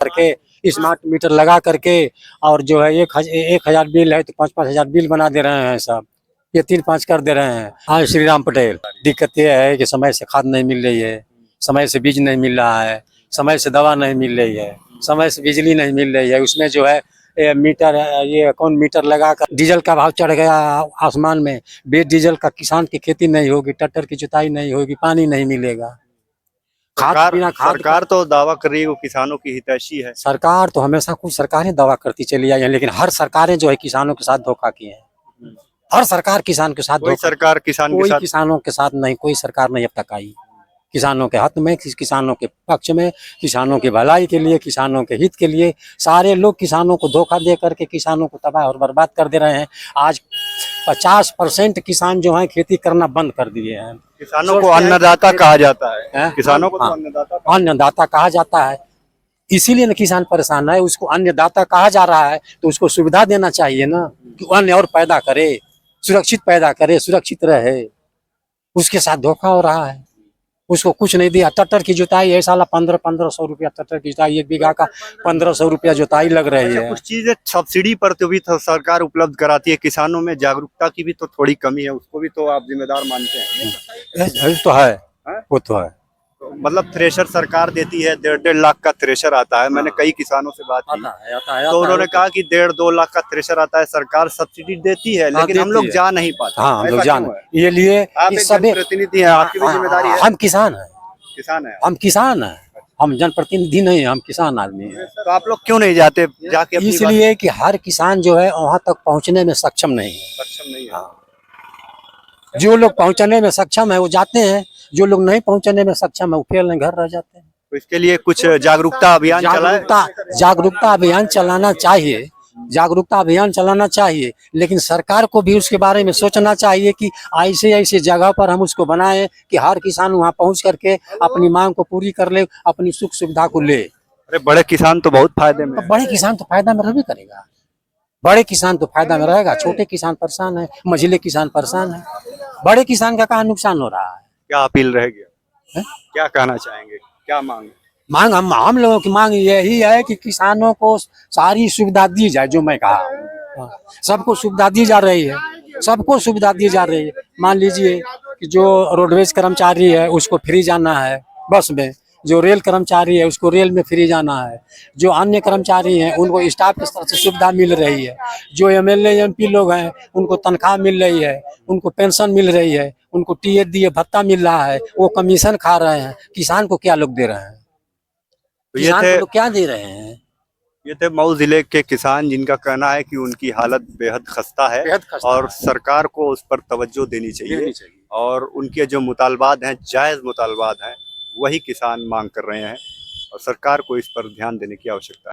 करके smart meter लगा करके और जो है 1,000 बिल है तो 5,000 बिल बना दे रहे हैं सब। ये 3-5 कर दे रहे हैं। हाँ, श्री राम पटेल। दिक्कत ये है कि समय से खाद नहीं मिल रही है, समय से बीज नहीं मिल रहा है, समय से दवा नहीं मिल रही है, समय से बिजली नहीं मिल रही है। उसमें जो है ये कौन मीटर लगा कर डीजल का भाव चढ़ गया आसमान में। बे डीजल का किसान की खेती नहीं होगी, ट्रैक्टर की जुताई नहीं होगी, पानी नहीं मिलेगा। सरकार तो दावा कर रही है वो किसानों की हितैषी है। सरकार तो हमेशा कुछ सरकारें दावा करती चली आई है, लेकिन हर सरकारें जो है किसानों के साथ धोखा की है। हर सरकार किसान के साथ कोई सरकार किसान के कोई साथ किसानों के साथ नहीं, कोई सरकार नहीं अब तक आई किसानों के हक में, किसानों के पक्ष में, किसानों की भलाई के लिए, किसानों के हित के लिए। सारे लोग किसानों को धोखा दे करके किसानों को तबाह और बर्बाद कर दे रहे हैं। आज 50% किसान जो है खेती करना बंद कर दिए हैं। किसानों को अन्नदाता कहा जाता है। किसानों को तो अन्नदाता कहा जाता है, इसीलिए ना किसान परेशान है। उसको अन्नदाता कहा जा रहा है तो उसको सुविधा देना चाहिए ना, कि अन्न और पैदा करे, सुरक्षित पैदा करे, सुरक्षित रहे। उसके साथ धोखा हो रहा है, उसको कुछ नहीं दिया। ट्रैक्टर की जुताई है साला 1500 रुपया ट्रैक्टर की जुताई, 1 बीघा का 1500 रुपया जुताई लग रही है। कुछ चीजें सब्सिडी पर तो भी तो सरकार उपलब्ध कराती है। किसानों में जागरूकता की भी तो थोड़ी कमी है, उसको भी तो आप जिम्मेदार मानते हैं? तो है, वो तो है। मतलब थ्रेशर सरकार देती है, 1.5 लाख का थ्रेशर आता है। मैंने कई किसानों से बात की तो उन्होंने कहा कि 1.5-2 लाख का थ्रेशर आता है, सरकार सब्सिडी देती है, लेकिन हम लोग जा नहीं पाते। हाँ, हम लोग जान ये लिए आप एक जनप्रतिनिधि हैं, आपकी भी जिम्मेदारी है। हम किसान हैं, हम किसान हैं, हम जनप्रतिनिधि नहीं, हम किसान आदमी हैं। तो आप लोग क्यों नहीं जाते जाके? इसलिए कि हर किसान जो है वहाँ तक पहुँचने में सक्षम नहीं है। सक्षम नहीं है। हाँ। जो लोग पहुँचने में सक्षम है वो जाते हैं, जो लोग नहीं पहुँचने में सक्षम है वो फिर घर रह जाते हैं। तो इसके लिए कुछ जागरूकता अभियान जागरूकता अभियान चलाना चाहिए, जागरूकता अभियान चलाना चाहिए, लेकिन सरकार को भी उसके बारे में सोचना चाहिए कि ऐसे ऐसे जगह पर हम उसको बनाएं कि हर किसान वहां पहुंच करके अपनी मांग को पूरी कर ले, अपनी सुख सुविधा को ले। अरे बड़े किसान तो बहुत फायदे में, बड़े किसान तो फायदा में रहबे करेगा, बड़े किसान तो फायदा में रहेगा। छोटे किसान परेशान है, मझिले किसान परेशान है, बड़े किसान का कहाँ नुकसान हो रहा है। क्या अपील रहेगी, क्या कहना चाहेंगे, क्या मांग? हम लोगों की मांग यही है कि किसानों को सारी सुविधा दी जाए। जो मैं कहा, सबको सुविधा दी जा रही है, सबको सुविधा दी जा रही है। मान लीजिए कि जो रोडवेज कर्मचारी है उसको फ्री जाना है बस में, जो रेल कर्मचारी है उसको रेल में फ्री जाना है, जो अन्य कर्मचारी हैं उनको स्टाफ की तरफ से सुविधा मिल रही है, जो एमएलए एमपी लोग हैं उनको तनख्वाह मिल रही है, उनको पेंशन मिल रही है, उनको टीए दिए भत्ता मिल रहा है, वो कमीशन खा रहे हैं। किसान को क्या लोग दे रहे हैं? किसान को लोग क्या दे रहे हैं? ये थे मऊ जिले के किसान जिनका कहना है कि उनकी हालत बेहद खस्ता है और सरकार को उस पर तवज्जो देनी चाहिए और उनके जो मुतालबात हैं, जायज मुतालबात हैं, वही किसान मांग कर रहे हैं और सरकार को इस पर ध्यान देने की आवश्यकता है।